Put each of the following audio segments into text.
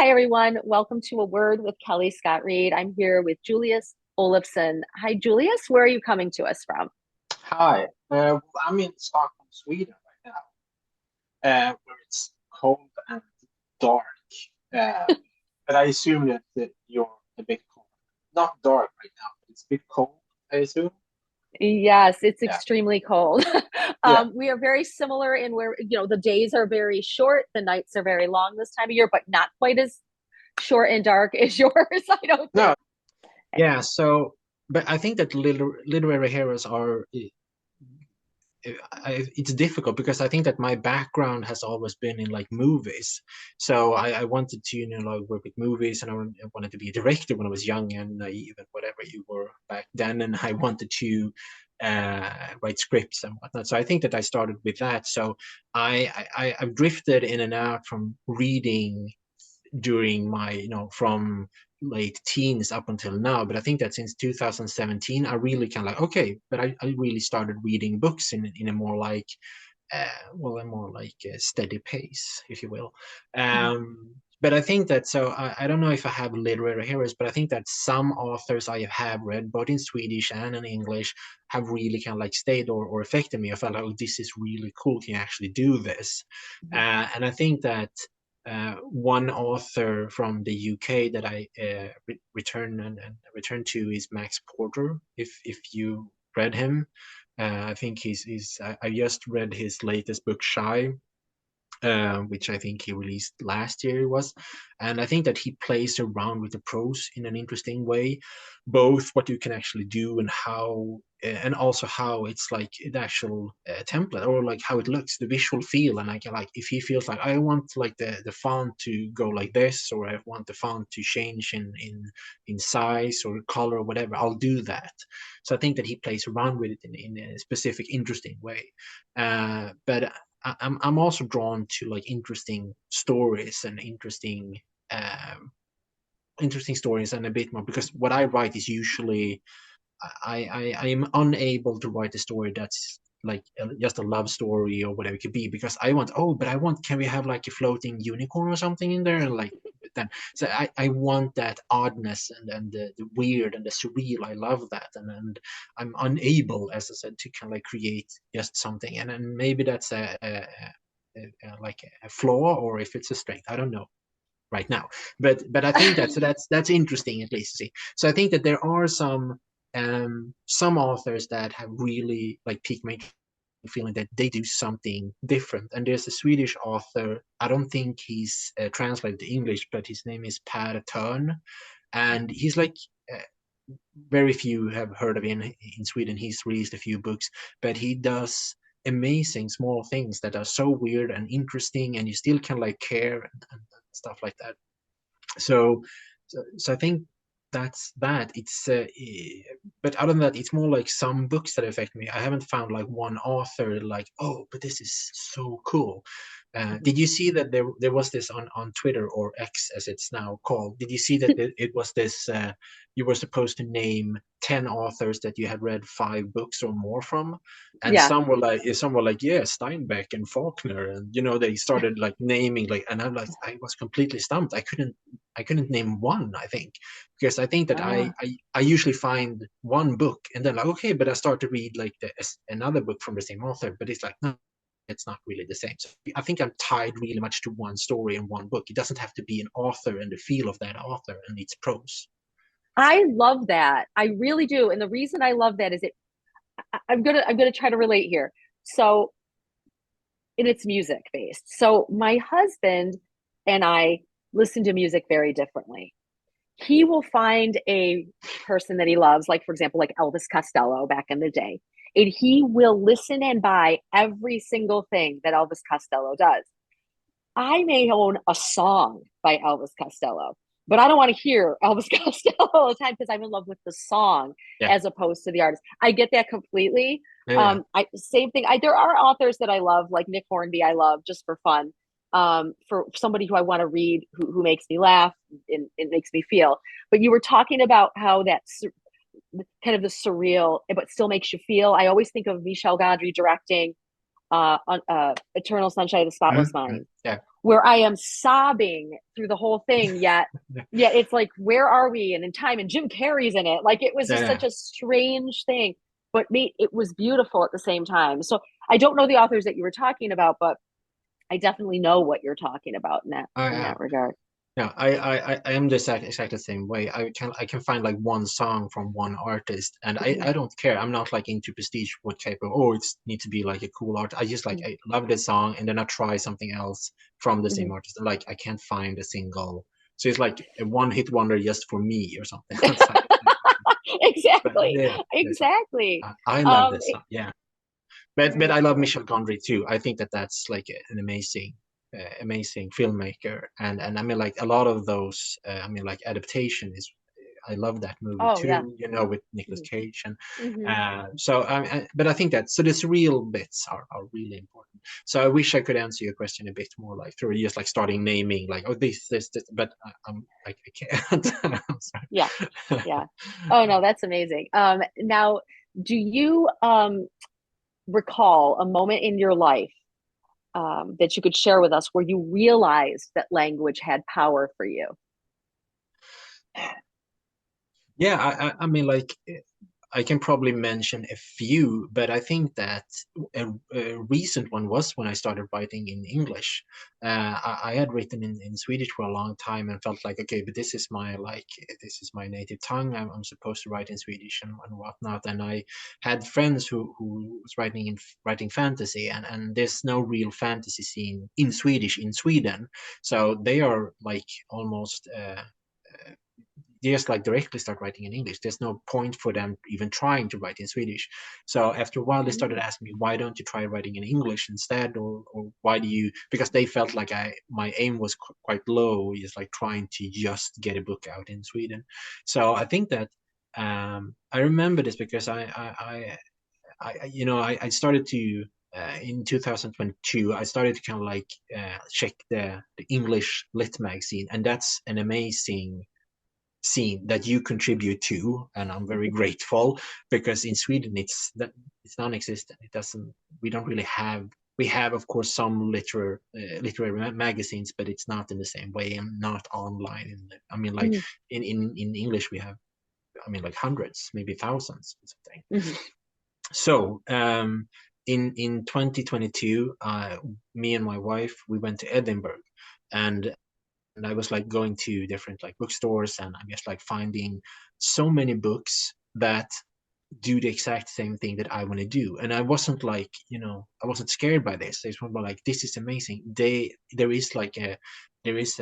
Hi, everyone. Welcome to A Word with Kellie Scott Reed. I'm here with Julius Olofsson. Hi, Julius. Where are you coming to us from? Hi, I'm in Stockholm, Sweden right now, where it's cold and dark. Uh, but I assume that you're a bit cold. Not dark right now, but it's a bit cold, I assume. Yes, it's Yeah, extremely cold. yeah. We are very similar in where, the days are very short, the nights are very long this time of year, but not quite as short and dark as yours, I don't No, think. Yeah, so but I think that literary heroes are it's difficult because I think that my background has always been in like movies. So I wanted to, like work with movies, and I wanted to be a director when I was young and naive and whatever you were back then. And I wanted to write scripts and whatnot. So I think that I started with that. So I've drifted in and out from reading during my, from late teens up until now. But I think that since 2017, I really kind of like, okay, but I really started reading books in a more like, a more like a steady pace, if you will. Mhm. But I think that, so I don't know if I have literary heroes, but I think that some authors I have read, both in Swedish and in English, have really kind of like stayed or affected me. I felt like, oh, this is really cool. Can you actually do this? Mhm. And I think that one author from the UK that I return return to is Max Porter. If you read him, I think I just read his latest book, Shy, which I think he released last year was. And I think that he plays around with the prose in an interesting way, both what you can actually do and how, and also how it's like the actual template, or like how it looks, the visual feel. And I can like, if he feels like I want like the font to go like this, or I want the font to change in size or color or whatever, I'll do that. So I think that he plays around with it in a specific, interesting way. But I'm also drawn to like interesting stories and interesting stories, and a bit more, because what I write is usually I am unable to write a story that's like just a love story or whatever it could be, because I want, oh, but I want, can we have like a floating unicorn or something in there, and like then, so I want that oddness and the weird and the surreal. I love that, and I'm unable, as I said, to kind of like create just something, and then maybe that's like a flaw, or if it's a strength, I don't know right now. But I think that's interesting, at least to see. So I think that there are some authors that have really like piqued my feeling that they do something different. And there's a Swedish author, I don't think he's translated to English, but his name is Per Törn, and he's like, uh, very few have heard of him in Sweden. He's released a few books, but he does amazing small things that are so weird and interesting, and you still can like care and stuff like that. So I think that's that. But other than that, it's more like some books that affect me. I haven't found like one author like, oh, but this is so cool. Mhm. Did you see that there was this on Twitter, or X as it's now called? Did you see that it was this? You were supposed to name 10 authors that you had read 5 books or more from, and Yeah. some were like, yeah, Steinbeck and Faulkner, and they started like naming, like, and I'm like, I was completely stumped. I couldn't name one, I think, because I think that I, Ah. I I usually find one book and then like, okay, but I start to read like another book from the same author, but it's like, no, it's not really the same. So I think I'm tied really much to one story and one book. It doesn't have to be an author and the feel of that author and its prose. I love that. I really do. And the reason I love that is I'm gonna try to relate here. So, and it's music based. So my husband and I listen to music very differently. He will find a person that he loves, like for example, like Elvis Costello back in the day, and he will listen and buy every single thing that Elvis Costello does. I may own a song by Elvis Costello, but I don't want to hear Elvis Costello all the time because I'm in love with the song Yeah, as opposed to the artist. I get that completely. yeah, I same thing. There are authors that I love, like Nick Hornby. I love just for fun. For somebody who I want to read, who makes me laugh and it makes me feel. But you were talking about how that's kind of the surreal, but still makes you feel. I always think of Michel Gondry directing Eternal Sunshine of the Spotless mhm, Mind. yeah, where I am sobbing through the whole thing, yet it's like, where are we? And in time, and Jim Carrey's in it. Like it was just Yeah, such a strange thing, but it was beautiful at the same time. So I don't know the authors that you were talking about, but I definitely know what you're talking about in I, that regard. yeah, I am the exact same way. I can find like one song from one artist, and Mhm, I don't care. I'm not like into prestige what type of, oh, it's need to be like a cool art. I just like, mhm, I love this song, and then I try something else from the mhm. same artist. And like I can't find a single, so it's like a one hit wonder just for me or something. It's like, but Exactly, yeah, it's like, exactly. I love Um, this song. Yeah. But very I love cool. Michel Gondry too. I think that that's like an amazing filmmaker, and I mean like a lot of those. I mean like adaptation is. I love that movie Oh yeah. too. You know, with Nicolas Mhm, Cage, and mhm. so but I think that so the surreal bits are really important. So I wish I could answer your question a bit more like through just like starting naming like, oh, this, but I'm like I can't. I'm Yeah, sorry. yeah. Oh no, that's amazing. Now, do you recall a moment in your life that you could share with us where you realized that language had power for you? Yeah, I mean, like, I can probably mention a few, but I think that a recent one was when I started writing in English. I had written in Swedish for a long time and felt like, okay, but this is my like, this is my native tongue. I'm supposed to write in Swedish and whatnot. And I had friends who was writing fantasy, and there's no real fantasy scene in Swedish in Sweden, so they are like almost. They just like directly start writing in English. There's no point for them even trying to write in Swedish. So after a while, they started Mm, asking me, why don't you try writing in English instead? Or why do you, because they felt like my aim was quite low, just like trying to just get a book out in Sweden. So I think that I remember this because I started to, in 2022, I started to kind of like check the English lit magazine, and that's an amazing scene that you contribute to, and I'm very grateful because in Sweden it's non-existent. It doesn't. We don't really have. We have, of course, some literary magazines, but it's not in the same way and not online. I mean, like mm, in English, we have. I mean, like hundreds, maybe thousands, or something. mhm, So in 2022, me and my wife we went to Edinburgh, and I was like going to different like bookstores, and I'm just like finding so many books that do the exact same thing that I want to do. And I wasn't like, I wasn't scared by this. I was more like, this is amazing. There is like there is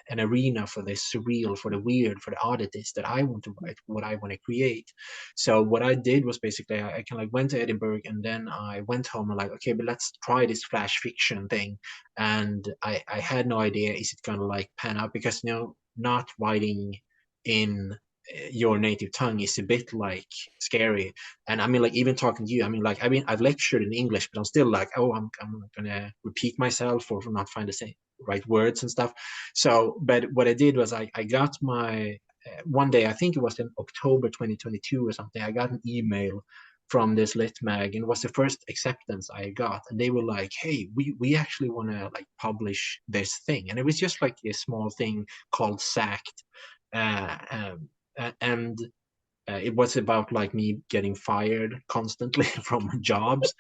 an arena for the surreal, for the weird, for the oddities that I want to write, what I want to create. So what I did was basically I kind of like went to Edinburgh, and then I went home and like, okay, but let's try this flash fiction thing. And I had no idea is it gonna like pan out, because not writing in your native tongue is a bit like scary. And I mean, like, even talking to you, I mean, like, I've lectured in English, but I'm still like, oh, I'm gonna repeat myself or not find the same right words and stuff. So but what I did was I got my one day, I think it was in October 2022 or something, I got an email from this lit mag, and it was the first acceptance I got, and they were like, hey, we actually want to like publish this thing. And it was just like a small thing called Sacked, uh, um, and it was about like me getting fired constantly from jobs.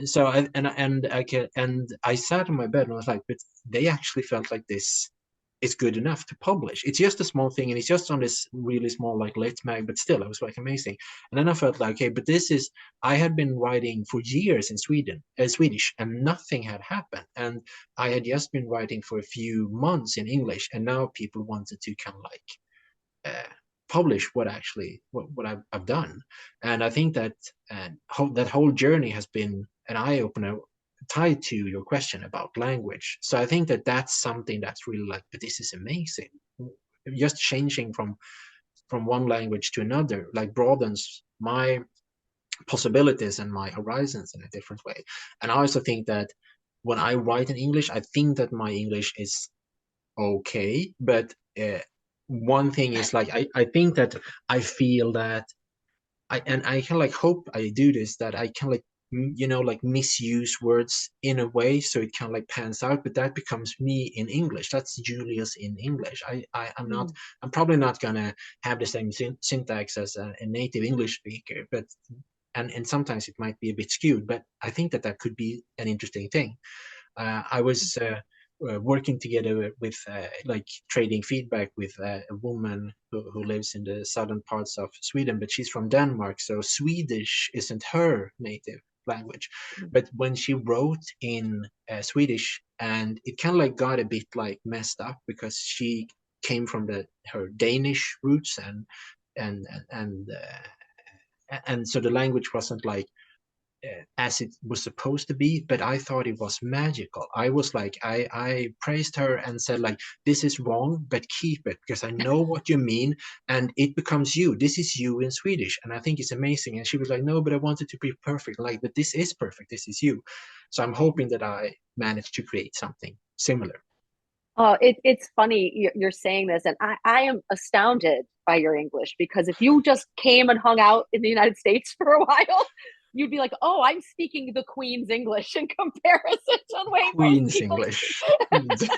So I sat on my bed and I was like, but they actually felt like this is good enough to publish. It's just a small thing, and it's just on this really small like lit mag, but still, it was like amazing. And then I felt like, okay, but this is, I had been writing for years in Swedish, and nothing had happened. And I had just been writing for a few months in English, and now people wanted to kind of like uh, publish what I've done. And I think that that whole journey has been an eye opener tied to your question about language. So I think that that's something that's really like, but this is amazing. Just changing from one language to another like broadens my possibilities and my horizons in a different way. And I also think that when I write in English, I think that my English is okay, but one thing is like I think that I feel that I can like hope I do this, that I can like like misuse words in a way, so it kind of like pans out, but that becomes me in English. That's Julius in English. I'm not, Mm. I'm probably not gonna have the same syntax as a native English speaker, but and sometimes it might be a bit skewed, but I think that that could be an interesting thing. I was working together with like trading feedback with a woman who lives in the southern parts of Sweden, but she's from Denmark, so Swedish isn't her native language. But when she wrote in Swedish, and it kind of like got a bit like messed up because she came from her Danish roots, and and and so the language wasn't like as it was supposed to be, but I thought it was magical. I was like, I praised her and said like, this is wrong, but keep it because I know what you mean, and it becomes you. This is you in Swedish, and I think it's amazing. And she was like, no, but I want it to be perfect. Like, but this is perfect. This is you. So I'm hoping that I managed to create something similar. It's funny you're saying this, and I am astounded by your English because if you just came and hung out in the United States for a while, you'd be like, "Oh, I'm speaking the Queen's English in comparison to the way most Queen's people speak." English. Queen's.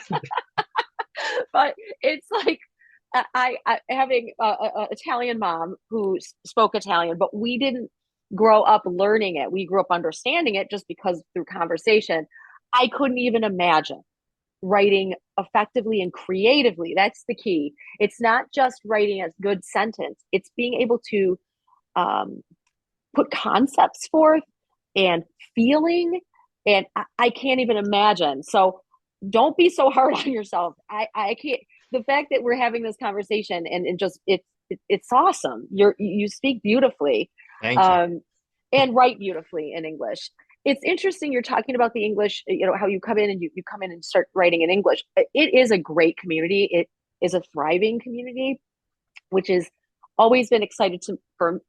But it's like I having a Italian mom who spoke Italian, but we didn't grow up learning it. We grew up understanding it just because through conversation. I couldn't even imagine writing effectively and creatively. That's the key. It's not just writing a good sentence, it's being able to um, put concepts forth and feeling. And I can't even imagine. So don't be so hard on yourself. I can't. The fact that we're having this conversation and just it's awesome. You speak beautifully, Thank you. um, and write beautifully in English. It's interesting you're talking about the English, how you come in and you come in and start writing in English. It is a great community. It is a thriving community, which is always been exciting for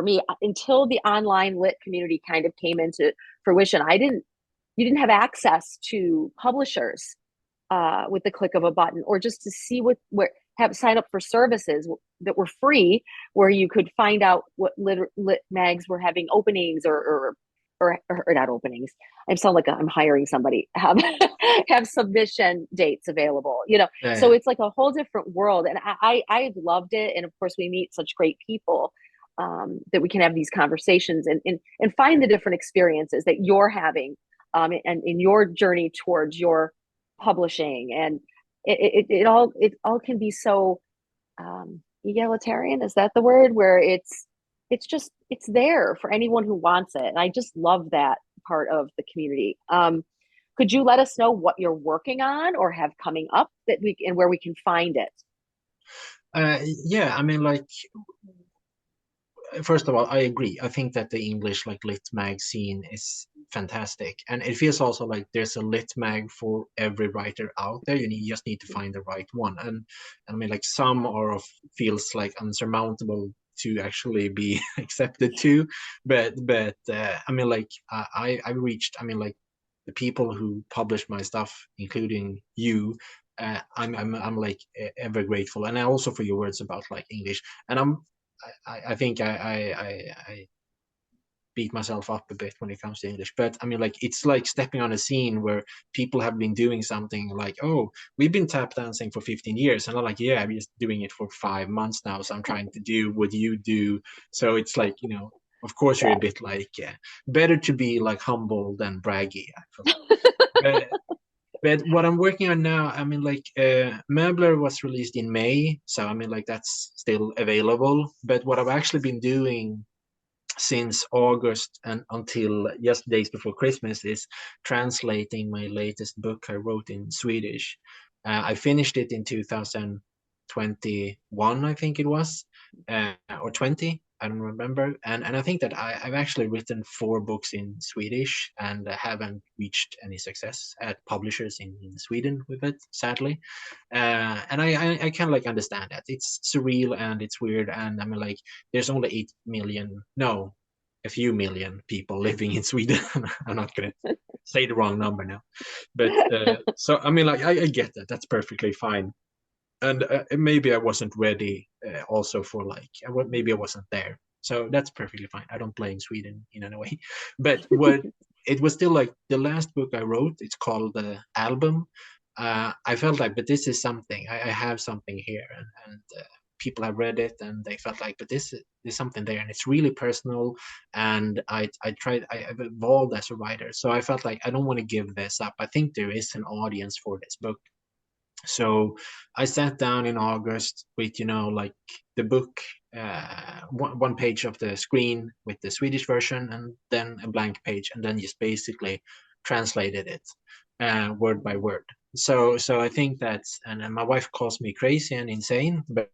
me until the online lit community kind of came into fruition. You didn't have access to publishers with the click of a button, or just to see where have sign up for services that were free, where you could find out what lit mags were having openings or not openings. I sound like I'm hiring somebody. Have submission dates available. So Yeah. it's like a whole different world, and I loved it. And of course, we meet such great people that we can have these conversations and find the different experiences that you're having and in your journey towards your publishing. And it all can be so egalitarian, is that the word, where it's there for anyone who wants it. And I just love that part of the community. Could you let us know what you're working on or have coming up that we and where we can find it? Yeah, I mean, like, first of all, I agree. I think that the English like lit mag scene is fantastic, and it feels also like there's a lit mag for every writer out there. You just need to find the right one, and I mean, like, some are of feels like unsurmountable to actually be accepted to, but I mean, like, I reached, I mean, like, the people who publish my stuff, including you. I'm like ever grateful, and also for your words about like English, and I think I beat myself up a bit when it comes to English. But I mean, like, it's like stepping on a scene where people have been doing something like, oh, we've been tap dancing for 15 years. And I'm like, yeah, I'm just doing it for 5 months now. So I'm trying to do what you do. So it's like, of course you're a Yeah. bit like, better to be like humble than braggy, I feel like. But, but what I'm working on now, I mean, like, Möbler was released in May, so I mean, like, that's still available. But what I've actually been doing since August and until just days before Christmas is translating my latest book I wrote in Swedish. I finished it in 2021, I think it was, or 20. I don't remember. And I think that I've actually written 4 books in Swedish and haven't reached any success at publishers in Sweden with it, sadly. And I kind of like understand that. It's surreal and it's weird. And I mean, like, there's only 8 million, no, a few million people living in Sweden. I'm not going to say the wrong number now. But so, I mean, like, I get that. That's perfectly fine. And maybe I wasn't ready also for like, maybe I wasn't there. So that's perfectly fine. I don't blame Sweden in any way. But what it was still like the last book I wrote, it's called the album. I felt like, but this is something. I have something here, and people have read it, and they felt like, but this is something there, and it's really personal. And I've evolved as a writer, so I felt like I don't want to give this up. I think there is an audience for this book. So I sat down in August with, like the book, one page of the screen with the Swedish version, and then a blank page, and then just basically translated it word by word. So I think that's, and my wife calls me crazy and insane, but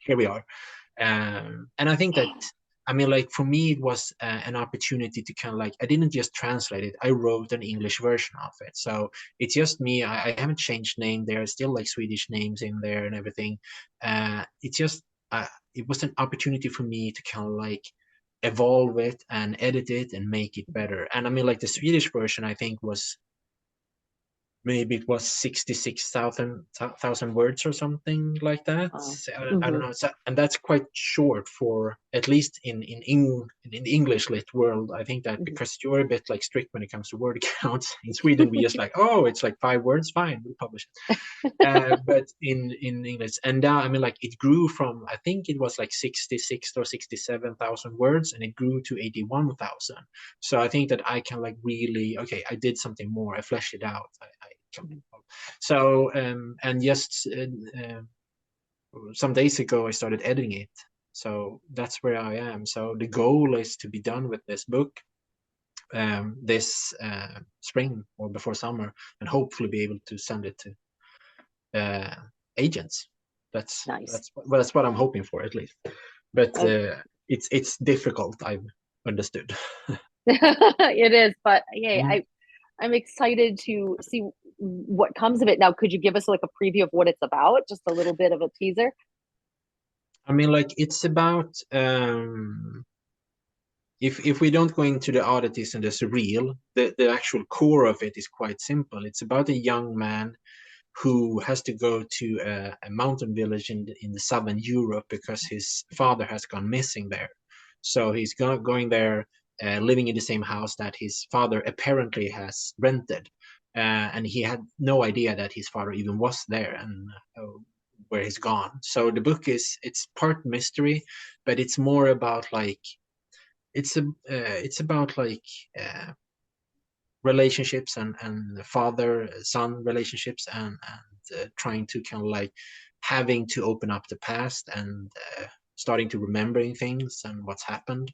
here we are. And I think that, I mean, like for me, it was an opportunity to kind of like, I didn't just translate it, I wrote an English version of it. So it's just me. I haven't changed name. There are still like Swedish names in there and everything. It's just, it was an opportunity for me to kind of like evolve it and edit it and make it better. And I mean, like the Swedish version, I think was maybe it was 66,000 words or something like that. Oh. I don't Mm-hmm. know. So, and that's quite short for, at least in the English lit world. I think that Mm-hmm. because you're a bit like strict when it comes to word counts. In Sweden, we just like, oh, it's like 5 words, fine, we'll publish it. But in English, and now I mean, like it grew from, I think it was like 66 or 67,000 words, and it grew to 81,000. So I think that I can like really, okay, I did something more. I fleshed it out. I so and just some days ago I started editing it. So that's where I am. So the goal is to be done with this book this spring or before summer, and hopefully be able to send it to agents. That's Nice. that's what I'm hoping for, at least. But Okay. it's difficult, I've understood. It is, but hey, Mm. I'm excited to see what comes of it. Now, could you give us like a preview of what it's about? Just a little bit of a teaser? I mean, like it's about if we don't go into the oddities and the surreal, the actual core of it is quite simple. It's about a young man who has to go to a mountain village in the southern Europe because his father has gone missing there. So he's going there, living in the same house that his father apparently has rented. And he had no idea that his father even was there and where he's gone. So the book it's part mystery, but it's more about like it's about like relationships and father son relationships and trying to kind of like having to open up the past and starting to remembering things and what's happened.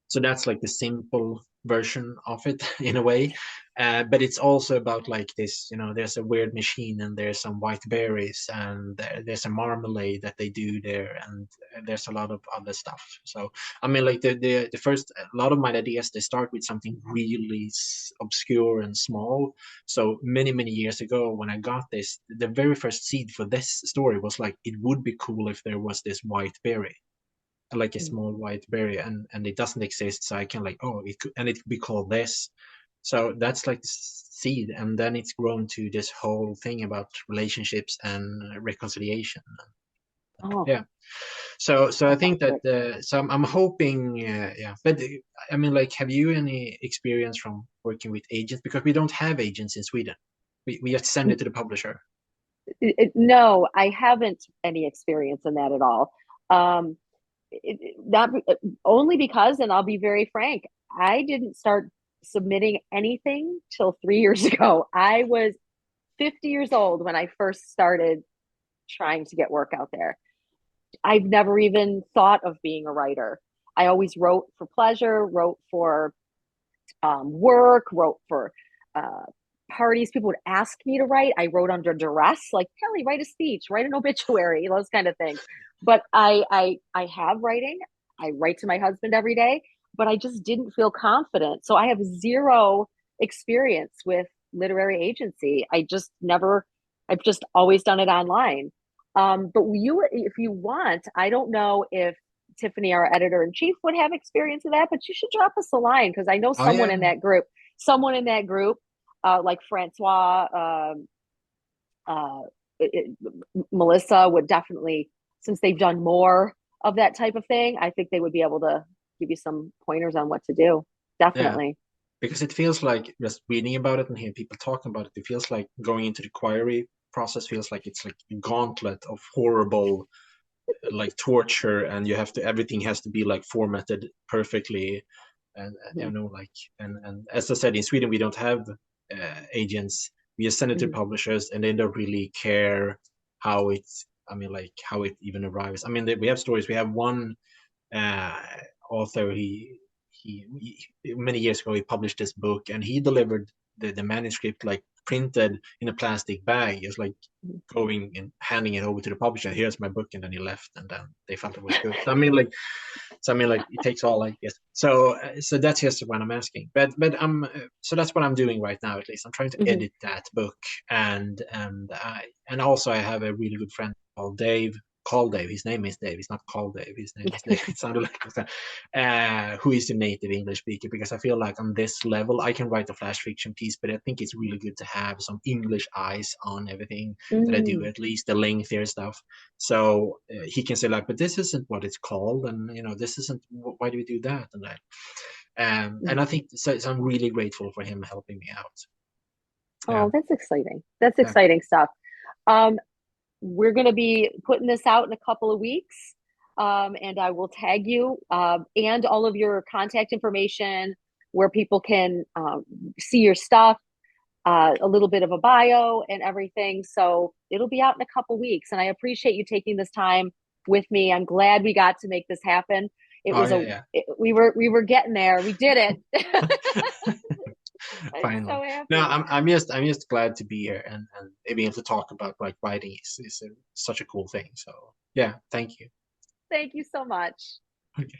So that's like the simple version of it in a way. But it's also about like this, there's a weird machine and there's some white berries and there's a marmalade that they do there, and there's a lot of other stuff. So I mean, like the first, a lot of my ideas, they start with something really obscure and small. So many years ago when I got this, the very first seed for this story was like, it would be cool if there was this white berry, like a small white berry, and it doesn't exist, so I can like, oh, it could, and it could be called this. So that's like the seed, and then it's grown to this whole thing about relationships and reconciliation. Oh, Yeah. So I that sounds think that great. so I'm hoping, yeah. But I mean, like, have you any experience from working with agents? Because we don't have agents in Sweden. We just send it to the publisher. No, I haven't any experience in that at all. Um, not only because, and I'll be very frank, I didn't start submitting anything till 3 years ago. I was 50 years old when I first started trying to get work out there. I've never even thought of being a writer. I always wrote for pleasure, wrote for work, wrote for uh, parties. People would ask me to write. I wrote under duress, like Kellie, write a speech, write an obituary, those kind of things. But I have writing. I write to my husband every day, but I just didn't feel confident. So I have zero experience with literary agency. I just never. I've just always done it online. But you, if you want, I don't know if Tiffany, our editor in chief, would have experience with that, but you should drop us a line because I know Oh yeah. someone in that group, like Francois, uh, it, Melissa would definitely, since they've done more of that type of thing, I think they would be able to give you some pointers on what to do. Yeah, Definitely. because it feels like just reading about it and hearing people talking about it, it feels like going into the query process feels like it's like a gauntlet of horrible like torture, and you have to everything has to be like formatted perfectly, and you Mhm. know like and as I said, in Sweden we don't have agents. We just send it to Mhm. publishers, and they don't really care how it's. I mean, like how it even arrives. I mean, we have stories. We have one uh, author. He many years ago he published this book, and he delivered the manuscript like printed in a plastic bag, just like going and handing it over to the publisher. Here's my book, and then he left, and then they felt it was good. So I mean, like it takes all, I guess. So that's just what I'm asking. But so that's what I'm doing right now. At least I'm trying to Mhm. edit that book, and also I have a really good friend called Dave. Call Dave. His name is Dave. He's not called Dave. His name is Dave. It sounded like who is a native English speaker, because I feel like on this level I can write a flash fiction piece, but I think it's really good to have some English eyes on everything that I do, Mm. at least the lengthier stuff. So he can say like, but this isn't what it's called, and this isn't. Why do we do that and that? And Mhm. I think so I'm really grateful for him helping me out. Yeah, Oh, that's exciting. That's yeah. exciting stuff. Um, we're going to be putting this out in a couple of weeks. And I will tag you and all of your contact information where people can see your stuff, a little bit of a bio and everything. So it'll be out in a couple of weeks. And I appreciate you taking this time with me. I'm glad we got to make this happen. It Oh was yeah, we were getting there. We did it. yeah. I'm Finally. so No, happy. I'm just glad to be here, and being able to talk about like writing is such a cool thing. So yeah, thank you. Thank you so much. Okay.